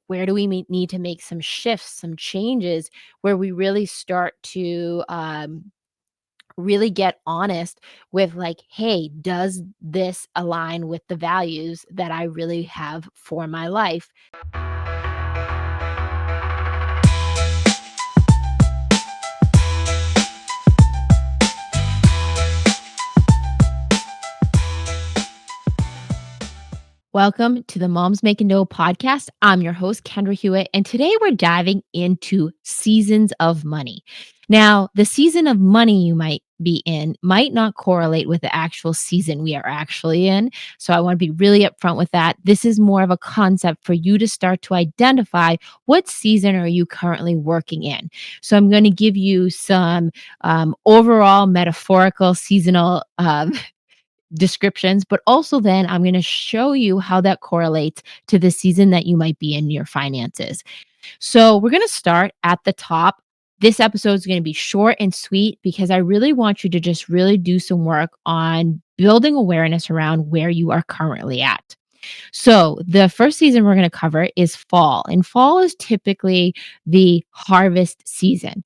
Where do we need to make some shifts, some changes where we really start to really get honest with like, hey, does this align with the values that I really have for my life? Welcome to the Moms Makin Dough podcast. I'm your host, Kendra Hewitt, and today we're diving into seasons of money. Now, the season of money you might be in might not correlate with the actual season we are actually in. So I want to be really upfront with that. This is more of a concept for you to start to identify what season are you currently working in. So I'm going to give you some overall metaphorical seasonal descriptions, but also then I'm going to show you how that correlates to the season that you might be in your finances. So we're going to start at the top. This episode is going to be short and sweet because I really want you to just really do some work on building awareness around where you are currently at. So, the first season we're going to cover is fall, and fall is typically the harvest season.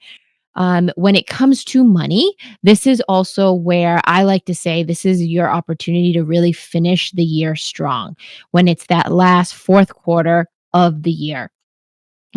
When it comes to money, this is also where I like to say this is your opportunity to really finish the year strong when it's that last fourth quarter of the year,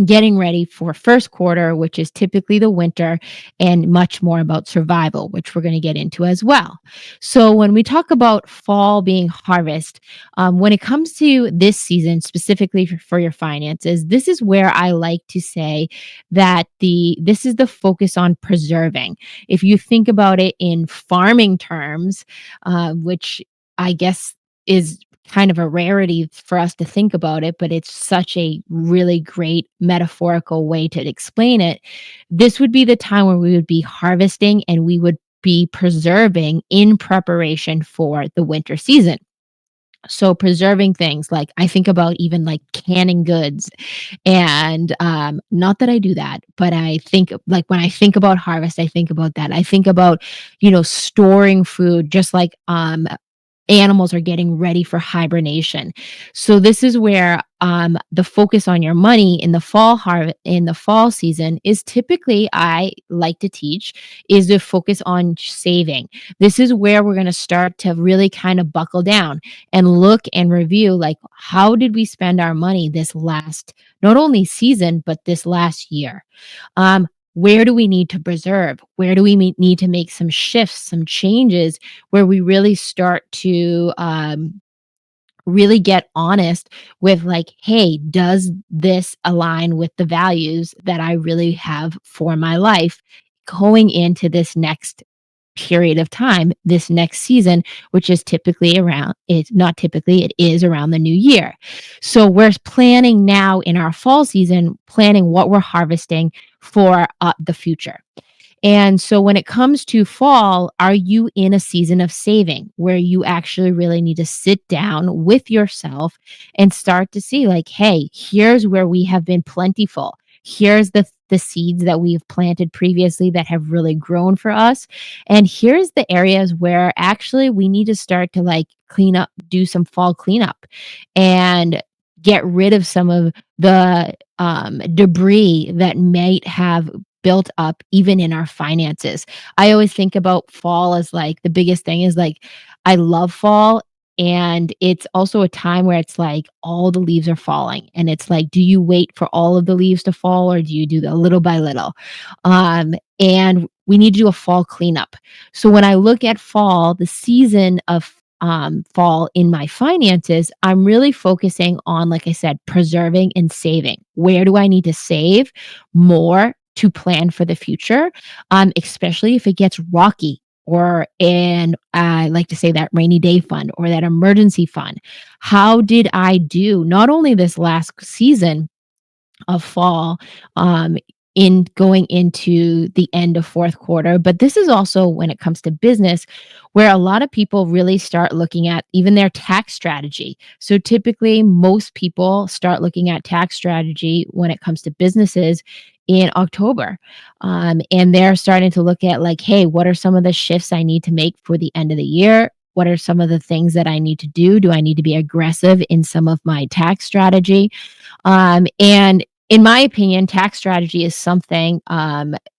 getting ready for first quarter, which is typically the winter, and much more about survival, which we're going to get into as well. So, when we talk about fall being harvest, when it comes to this season, specifically for your finances, this is where I like to say that this is the focus on preserving. If you think about it in farming terms, which I guess is kind of a rarity for us to think about it, but it's such a really great metaphorical way to explain it. This would be the time where we would be harvesting and we would be preserving in preparation for the winter season. So preserving things like I think about even like canning goods and not that I do that, but I think like when I think about harvest, I think about that. I think about, storing food just like animals are getting ready for hibernation. So this is where the focus on your money in the in the fall season is typically I like to teach is to focus on saving. This is where we're going to start to really kind of buckle down and look and review like how did we spend our money this last not only season but this last year. Where do we need to preserve? Where do we need to make some shifts, some changes where we really start to really get honest with like, hey, does this align with the values that I really have for my life going into this next period of time, this next season, which is typically around, it's not typically, it is around the new year. So we're planning now in our fall season, planning what we're harvesting for the future. And so when it comes to fall, are you in a season of saving where you actually really need to sit down with yourself and start to see like, hey, here's where we have been plentiful. Here's the seeds that we've planted previously that have really grown for us. And here's the areas where actually we need to start to like clean up, do some fall cleanup and get rid of some of the debris that might have built up even in our finances. I always think about fall as like the biggest thing is like I love fall and it's also a time where it's like all the leaves are falling and it's like do you wait for all of the leaves to fall or do you do the little by little? And we need to do a fall cleanup. So when I look at fall, the season of fall in my finances, I'm really focusing on, like I said, preserving and saving. Where do I need to save more to plan for the future, especially if it gets rocky or and I like to say that rainy day fund or that emergency fund. How did I do not only this last season of fall in going into the end of fourth quarter, but this is also when it comes to business where a lot of people really start looking at even their tax strategy. So typically most people start looking at tax strategy when it comes to businesses in October. And they're starting to look at like, hey, what are some of the shifts I need to make for the end of the year? What are some of the things that I need to do? Do I need to be aggressive in some of my tax strategy? And in my opinion, tax strategy is something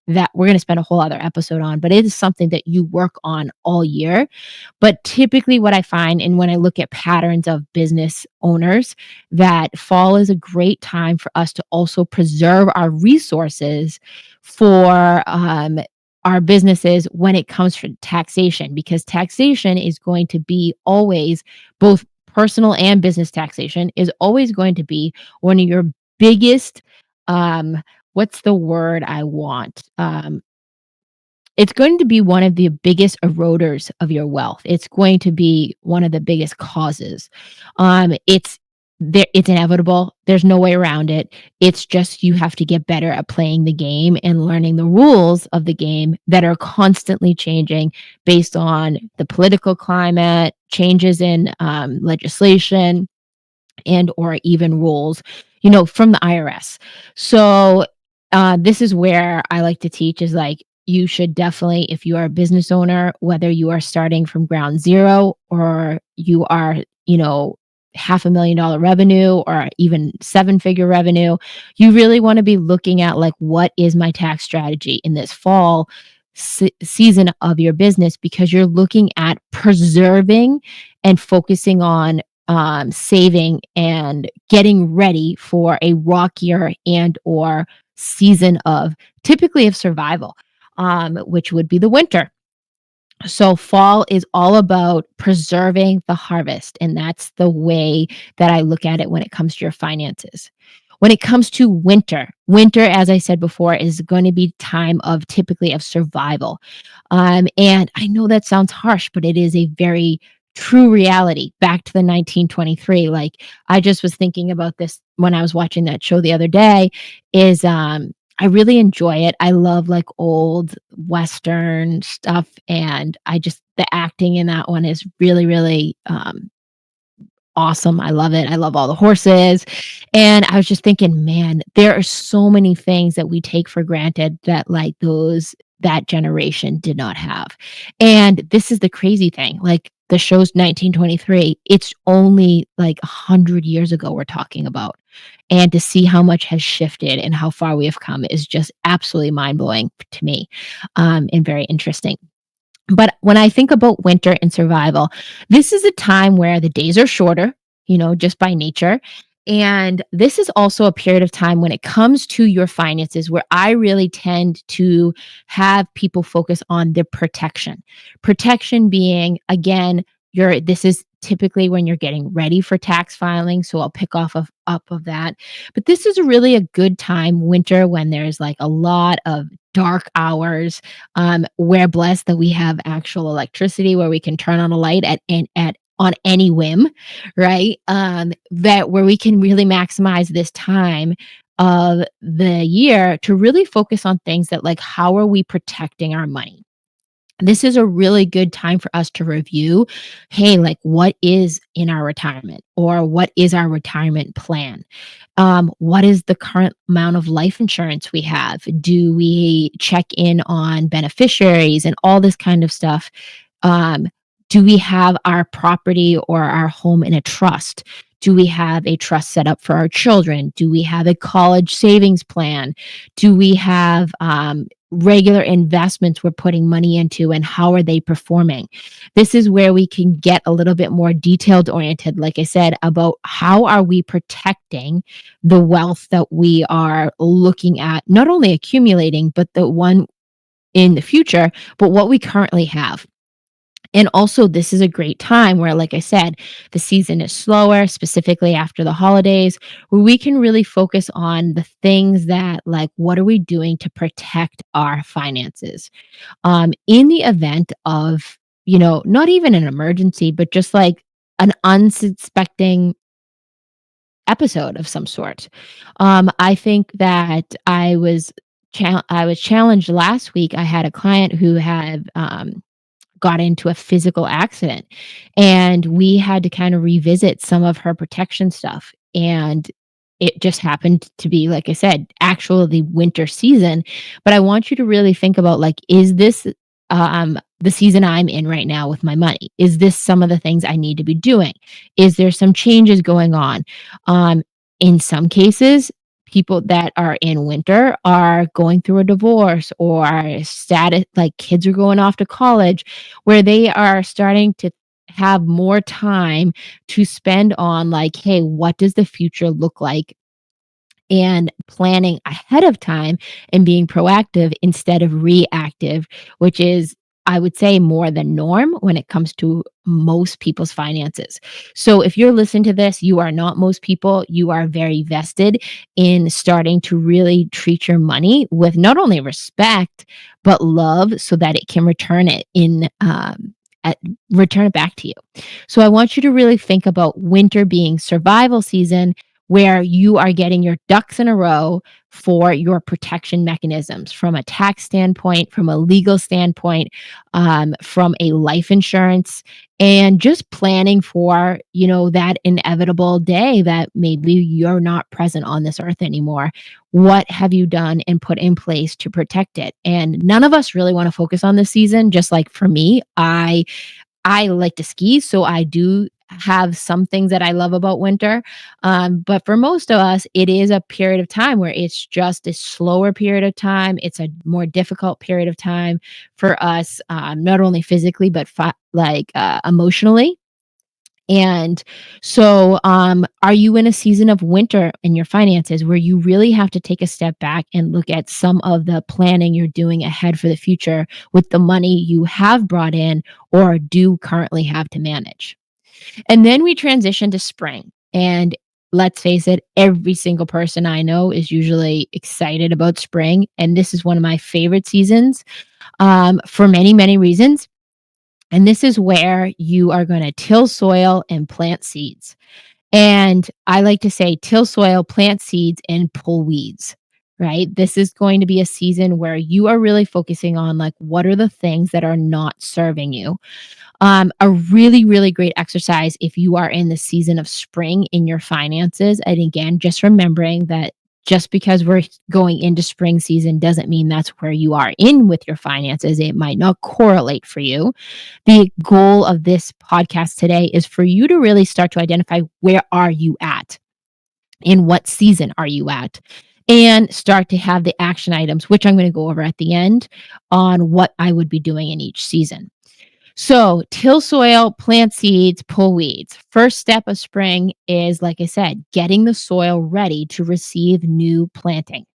that we're going to spend a whole other episode on, but it is something that you work on all year. But typically, what I find, and when I look at patterns of business owners, that fall is a great time for us to also preserve our resources for our businesses when it comes to taxation, because taxation is going to be always both personal and business taxation is always going to be one of your biggest, um, what's the word I want? It's going to be one of the biggest eroders of your wealth. It's going to be one of the biggest causes. It's there, it's inevitable. There's no way around it. It's just you have to get better at playing the game and learning the rules of the game that are constantly changing based on the political climate, changes in legislation, and or even rules, from the IRS. So, this is where I like to teach is like you should definitely, if you are a business owner, whether you are starting from ground zero or you are, $500,000 revenue or even seven-figure revenue, you really want to be looking at like what is my tax strategy in this fall season of your business, because you're looking at preserving and focusing on saving and getting ready for a rockier and or season of typically of survival, which would be the winter. So fall is all about preserving the harvest, and that's the way that I look at it when it comes to your finances. When it comes to winter, winter, as I said before, is going to be time of typically of survival. And I know that sounds harsh, but it is a very true reality. Back to the 1923, like I just was thinking about this when I was watching that show the other day. Is I really enjoy it. I love like old Western stuff. And the acting in that one is really, really awesome. I love it. I love all the horses. And I was just thinking, man, there are so many things that we take for granted that like that generation did not have. And this is the crazy thing. Like the show's 1923. It's only like 100 years ago we're talking about. And to see how much has shifted and how far we have come is just absolutely mind blowing to me, and very interesting. But when I think about winter and survival, this is a time where the days are shorter, just by nature. And this is also a period of time when it comes to your finances where I really tend to have people focus on the protection. Protection being, again, this is typically when you're getting ready for tax filing. So I'll pick up of that. But this is really a good time, winter, when there's like a lot of dark hours. We're blessed that we have actual electricity where we can turn on a light at on any whim, right? That where we can really maximize this time of the year to really focus on things that like how are we protecting our money. This is a really good time for us to review, hey, like what is in our retirement or what is our retirement plan? What is the current amount of life insurance we have? Do we check in on beneficiaries and all this kind of stuff? Um, do we have our property or our home in a trust? Do we have a trust set up for our children? Do we have a college savings plan? Do we have regular investments we're putting money into, and how are they performing? This is where we can get a little bit more detailed oriented, like I said, about how are we protecting the wealth that we are looking at, not only accumulating, but the one in the future, but what we currently have. And also, this is a great time where, like I said, the season is slower, specifically after the holidays, where we can really focus on the things that, like, what are we doing to protect our finances? In the event of, not even an emergency, but just like an unsuspecting episode of some sort. I think that I was challenged last week. I had a client who had got into a physical accident, and we had to kind of revisit some of her protection stuff. And it just happened to be, like I said, actually the winter season. But I want you to really think about, like, is this the season I'm in right now with my money? Is this some of the things I need to be doing? Is there some changes going on? In some cases, people that are in winter are going through a divorce or status like kids are going off to college where they are starting to have more time to spend on like, hey, what does the future look like? And planning ahead of time and being proactive instead of reactive, which is, I would say, more the norm when it comes to most people's finances. So, if you're listening to this, you are not most people. You are very vested in starting to really treat your money with not only respect, but love so that it can return it back to you. So I want you to really think about winter being survival season where you are getting your ducks in a row for your protection mechanisms from a tax standpoint, from a legal standpoint, from a life insurance, and just planning for, that inevitable day that maybe you're not present on this earth anymore. What have you done and put in place to protect it? And none of us really want to focus on this season. Just like for me, I like to ski, so I do have some things that I love about winter. But for most of us, it is a period of time where it's just a slower period of time. It's a more difficult period of time for us, not only physically, but emotionally. And so, are you in a season of winter in your finances where you really have to take a step back and look at some of the planning you're doing ahead for the future with the money you have brought in or do currently have to manage? And then we transition to spring. And let's face it, every single person I know is usually excited about spring. And this is one of my favorite seasons for many, many reasons. And this is where you are going to till soil and plant seeds. And I like to say till soil, plant seeds, and pull weeds, right? This is going to be a season where you are really focusing on like, what are the things that are not serving you? A really, really great exercise if you are in the season of spring in your finances. And again, just remembering that just because we're going into spring season doesn't mean that's where you are in with your finances. It might not correlate for you. The goal of this podcast today is for you to really start to identify where are you at? In what season are you at? And start to have the action items, which I'm going to go over at the end on what I would be doing in each season. So, till soil, plant seeds, pull weeds. First step of spring is, like I said, getting the soil ready to receive new planting.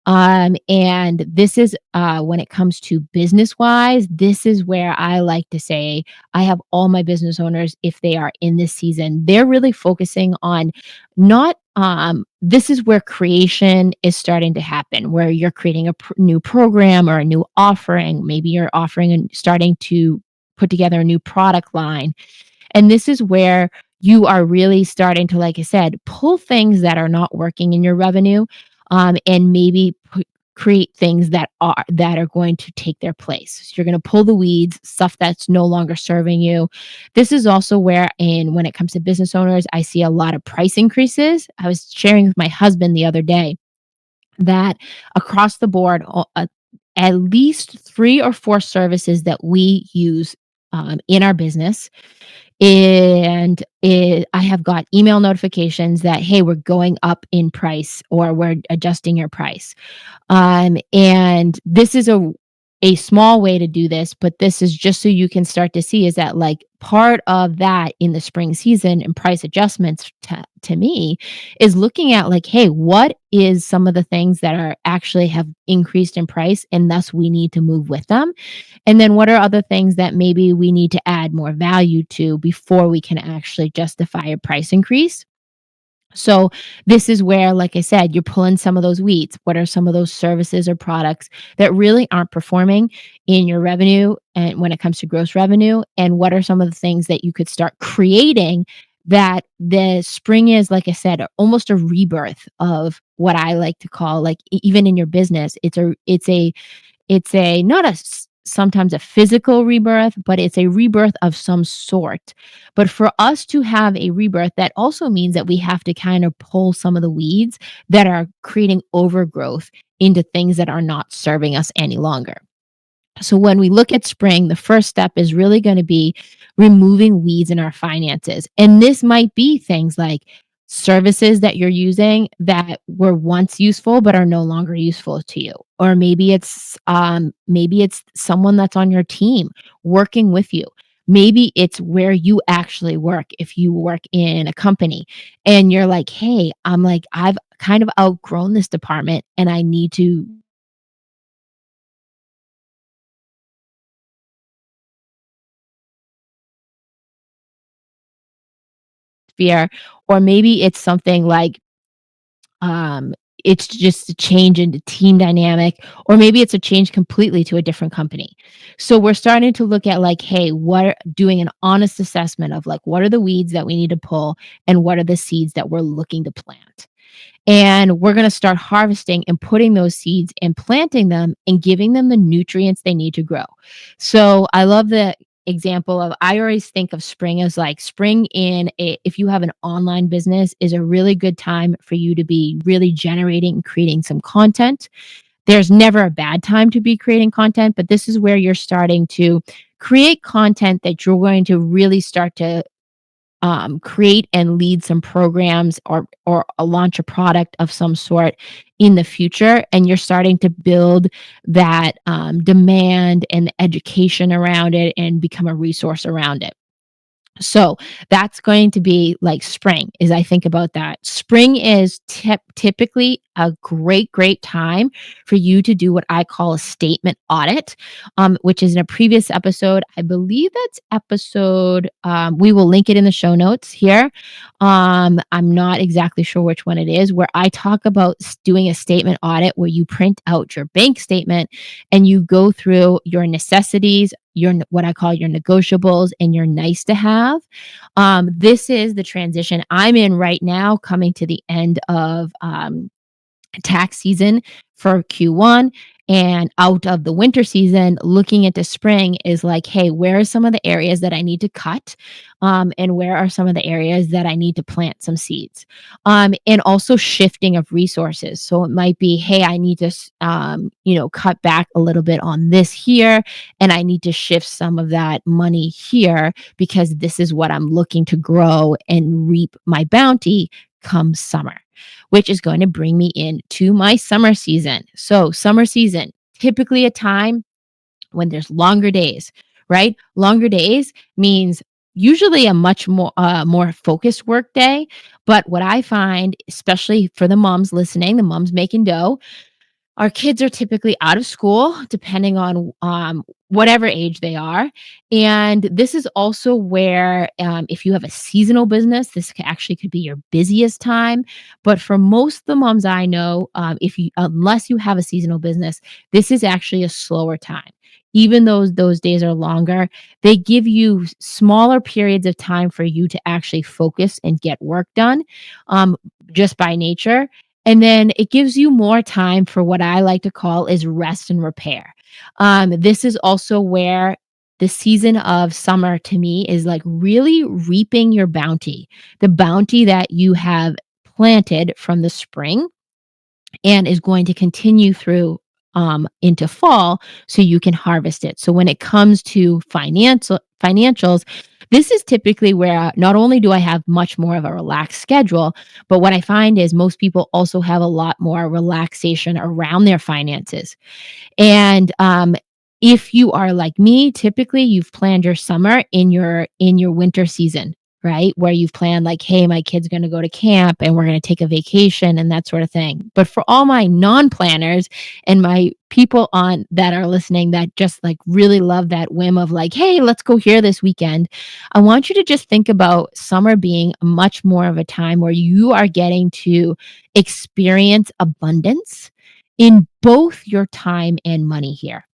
And this is when it comes to business wise, this is where I like to say I have all my business owners, if they are in this season, they're really focusing on not, this is where creation is starting to happen, where you're creating a new program or a new offering. Maybe you're offering and starting to put together a new product line. And this is where you are really starting to, like I said, pull things that are not working in your revenue, and maybe create things that are going to take their place. So you're going to pull the weeds, stuff that's no longer serving you. This is also where, in when it comes to business owners, I see a lot of price increases. I was sharing with my husband the other day that across the board, at least 3 or 4 services that we use in our business, and I have got email notifications that, hey, we're going up in price or we're adjusting your price. And this is a small way to do this, but this is just so you can start to see is that like part of that in the spring season and price adjustments to me is looking at like, hey, what is some of the things that are actually have increased in price and thus we need to move with them? And then what are other things that maybe we need to add more value to before we can actually justify a price increase? So this is where, like I said, you're pulling some of those weeds. What are some of those services or products that really aren't performing in your revenue and when it comes to gross revenue? And what are some of the things that you could start creating that the spring is, like I said, almost a rebirth of what I like to call like even in your business, it's a not sometimes a physical rebirth, but it's a rebirth of some sort. But for us to have a rebirth, that also means that we have to kind of pull some of the weeds that are creating overgrowth into things that are not serving us any longer. So when we look at spring, the first step is really going to be removing weeds in our finances. And this might be things like services that you're using that were once useful but are no longer useful to you. Or maybe it's someone that's on your team working with you. Maybe it's where you actually work if you work in a company and you're like, "Hey, I've kind of outgrown this department and I need to fear." Or maybe it's something like Um, it's just a change in the team dynamic, or maybe it's a change completely to a different company. So we're starting to look at like, hey, doing an honest assessment of like, what are the weeds that we need to pull and what are the seeds that we're looking to plant? And we're going to start harvesting and putting those seeds and planting them and giving them the nutrients they need to grow. So I love the example of I always think of spring as like if you have an online business is a really good time for you to be really generating and creating some content. There's never a bad time to be creating content, but this is where you're starting to create content that you're going to really start to create and lead some programs or launch a product of some sort in the future, and you're starting to build that demand and education around it and become a resource around it. So that's going to be like spring, as I think about that. Spring is typically a great time for you to do what I call a statement audit, which is in a previous episode. I believe that's episode, we will link it in the show notes here. I'm not exactly sure which one it is, where I talk about doing a statement audit where you print out your bank statement and you go through your necessities, your what I call your negotiables and your nice to have. This is the transition I'm in right now, coming to the end of tax season for Q1 and out of the winter season, looking into spring is like, hey, where are some of the areas that I need to cut? And where are some of the areas that I need to plant some seeds? And also shifting of resources. So it might be, hey, I need to, cut back a little bit on this here, and I need to shift some of that money here because this is what I'm looking to grow and reap my bounty come summer, which is going to bring me into my summer season. So, summer season, typically a time when there's longer days, right? Longer days means usually a much more focused work day. But what I find, especially for the moms listening, the moms making dough, our kids are typically out of school, depending on whatever age they are. And this is also where, if you have a seasonal business, this actually could be your busiest time. But for most of the moms I know, unless you have a seasonal business, this is actually a slower time. Even though those days are longer, they give you smaller periods of time for you to actually focus and get work done, um, just by nature. And then it gives you more time for what I like to call is rest and repair. This is also where the season of summer to me is like really reaping your bounty, the bounty that you have planted from the spring and is going to continue through into fall so you can harvest it. So when it comes to financials, this is typically where not only do I have much more of a relaxed schedule, but what I find is most people also have a lot more relaxation around their finances. And if you are like me, typically you've planned your summer in your winter season, right? Where you've planned like, hey, my kid's going to go to camp and we're going to take a vacation and that sort of thing. But for all my non-planners and my people on that are listening that just like really love that whim of like, hey, let's go here this weekend. I want you to just think about summer being much more of a time where you are getting to experience abundance in both your time and money here.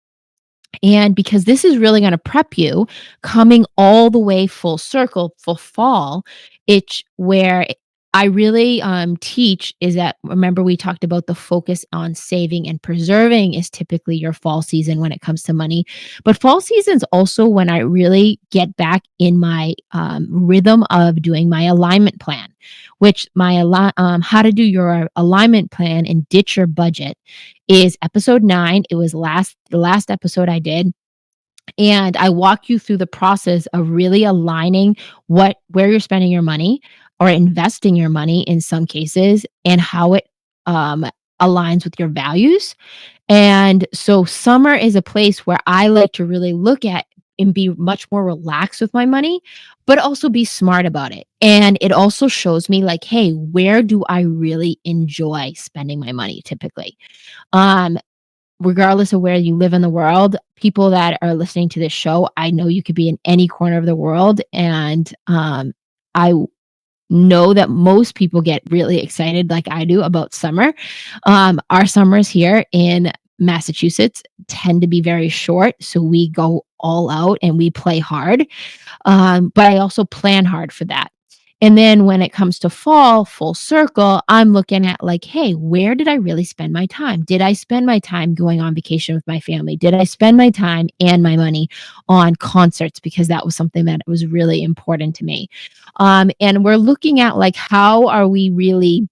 And because this is really going to prep you coming all the way full circle for fall, it's where I really teach is that remember, we talked about the focus on saving and preserving is typically your fall season when it comes to money. But fall season's also when I really get back in my rhythm of doing my alignment plan, which how to do your alignment plan and ditch your budget is episode 9. It was the last episode I did. And I walk you through the process of really aligning where you're spending your money or investing your money in some cases and how it um, aligns with your values. And so summer is a place where I like to really look at and be much more relaxed with my money, but also be smart about it. And it also shows me like, hey, where do I really enjoy spending my money typically? Um, Regardless of where you live in the world, people that are listening to this show, I know you could be in any corner of the world. And I know that most people get really excited like I do about summer. Our summers here in Massachusetts tend to be very short, so we go all out and we play hard. But I also plan hard for that. And then when it comes to fall, full circle, I'm looking at like, hey, where did I really spend my time? Did I spend my time going on vacation with my family? Did I spend my time and my money on concerts? Because that was something that was really important to me. And we're looking at like, how are we really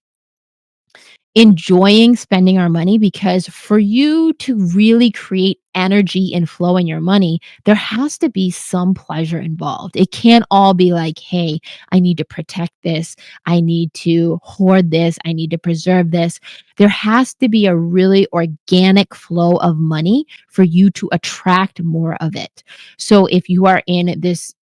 enjoying spending our money, because for you to really create energy and flow in your money, there has to be some pleasure involved. It can't all be like, hey, I need to protect this. I need to hoard this. I need to preserve this. There has to be a really organic flow of money for you to attract more of it. So if you are in this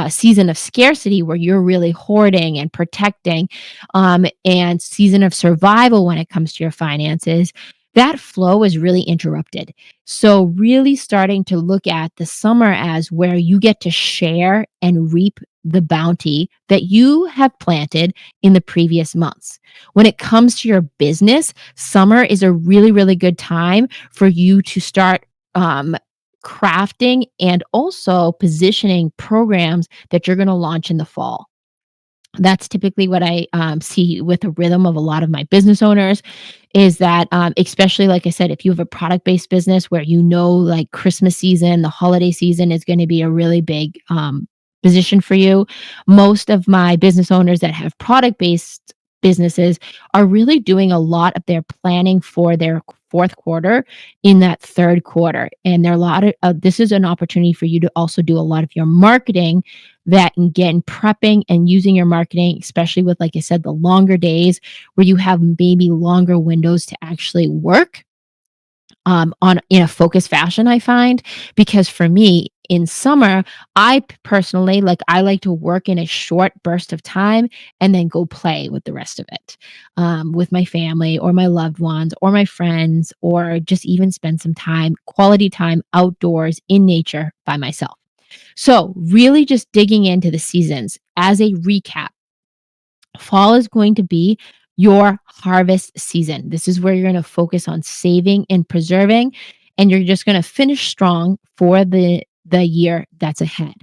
season of scarcity where you're really hoarding and protecting, and season of survival when it comes to your finances, that flow is really interrupted. So, really starting to look at the summer as where you get to share and reap the bounty that you have planted in the previous months. When it comes to your business, summer is a really, really good time for you to start. Crafting and also positioning programs that you're going to launch in the fall. That's typically what I see with the rhythm of a lot of my business owners, is that, especially like I said, if you have a product based business where you know, like Christmas season, the holiday season is going to be a really big position for you. Most of my business owners that have product based businesses are really doing a lot of their planning for their fourth quarter in that third quarter. And there are a lot of, this is an opportunity for you to also do a lot of your marketing that can get in prepping and using your marketing, especially with, like I said, the longer days where you have maybe longer windows to actually work on in a focused fashion, I find. Because for me in summer, personally, like, I like to work in a short burst of time and then go play with the rest of it, with my family or my loved ones or my friends, or just even spend some time, quality time outdoors in nature by myself. So, really just digging into the seasons as a recap, fall is going to be your harvest season. This is where you're going to focus on saving and preserving, and you're just going to finish strong for the year that's ahead.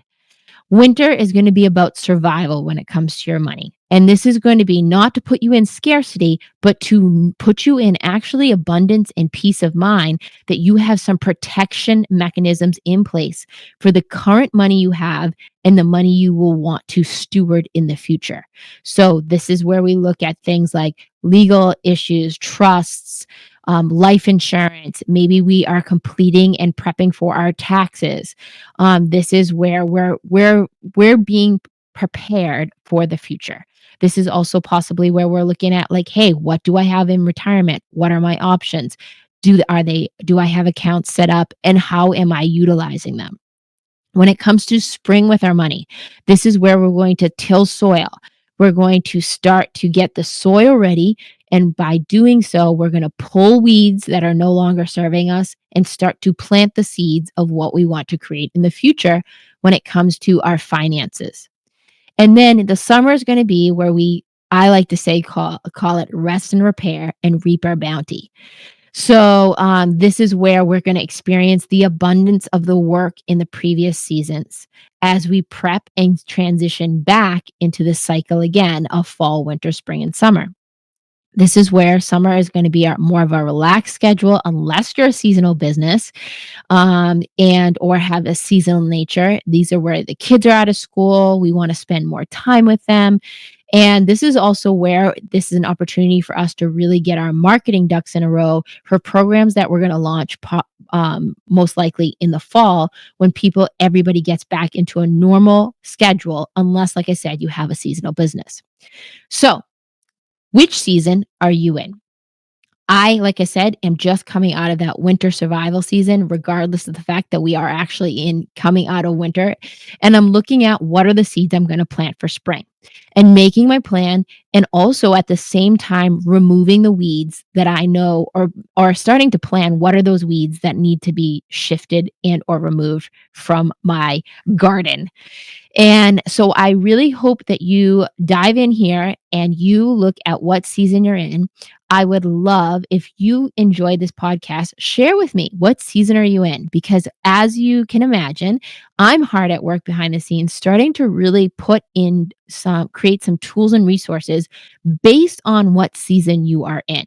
Winter is going to be about survival when it comes to your money. And this is going to be not to put you in scarcity, but to put you in actually abundance and peace of mind, that you have some protection mechanisms in place for the current money you have and the money you will want to steward in the future. So, this is where we look at things like legal issues, trusts, life insurance. Maybe we are completing and prepping for our taxes. This is where we're being prepared for the future. This is also possibly where we're looking at like, hey, what do I have in retirement? What are my options? Do I have accounts set up, and how am I utilizing them? When it comes to spring with our money, this is where we're going to till soil. We're going to start to get the soil ready. And by doing so, we're going to pull weeds that are no longer serving us and start to plant the seeds of what we want to create in the future when it comes to our finances. And then the summer is going to be where I like to say, call it rest and repair and reap our bounty. So, this is where we're going to experience the abundance of the work in the previous seasons as we prep and transition back into the cycle again of fall, winter, spring, and summer. This is where summer is going to be more of a relaxed schedule, unless you're a seasonal business, and or have a seasonal nature. These are where the kids are out of school. We want to spend more time with them. And this is also where this is an opportunity for us to really get our marketing ducks in a row for programs that we're going to launch most likely in the fall, when everybody gets back into a normal schedule, unless, like I said, you have a seasonal business. So, which season are you in? Like I said, am just coming out of that winter survival season, regardless of the fact that we are actually in coming out of winter. And I'm looking at what are the seeds I'm going to plant for spring and making my plan. And also at the same time, removing the weeds that I know or starting to plan what are those weeds that need to be shifted and or removed from my garden. And so I really hope that you dive in here and you look at what season you're in. I would love if you enjoy this podcast, share with me what season are you in? Because as you can imagine, I'm hard at work behind the scenes, starting to really create some tools and resources based on what season you are in.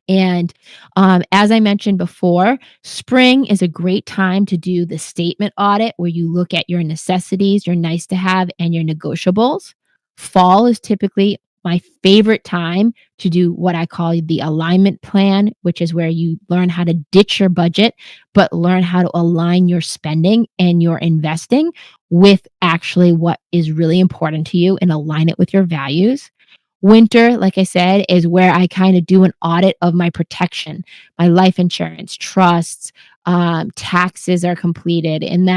And as I mentioned before, spring is a great time to do the statement audit where you look at your necessities, your nice to have, and your negotiables. Fall is typically my favorite time to do what I call the alignment plan, which is where you learn how to ditch your budget, but learn how to align your spending and your investing with actually what is really important to you and align it with your values. Winter, like I said, is where I kind of do an audit of my protection, my life insurance, trusts, taxes are completed, and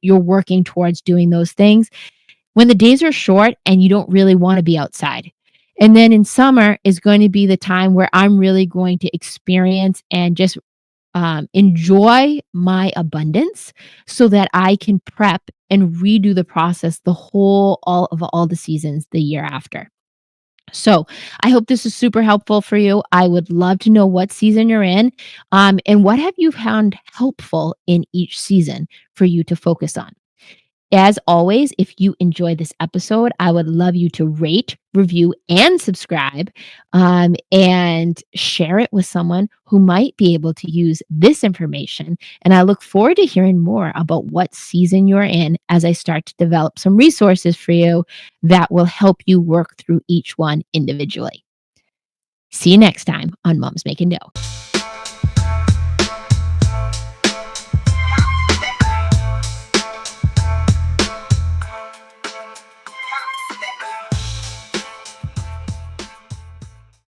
you're working towards doing those things when the days are short and you don't really want to be outside. And then in summer is going to be the time where I'm really going to experience and just enjoy my abundance so that I can prep and redo the process all the seasons the year after. So I hope this is super helpful for you. I would love to know what season you're in, and what have you found helpful in each season for you to focus on. As always, if you enjoyed this episode, I would love you to rate, review, and subscribe, and share it with someone who might be able to use this information. And I look forward to hearing more about what season you're in as I start to develop some resources for you that will help you work through each one individually. See you next time on Moms Making Dough.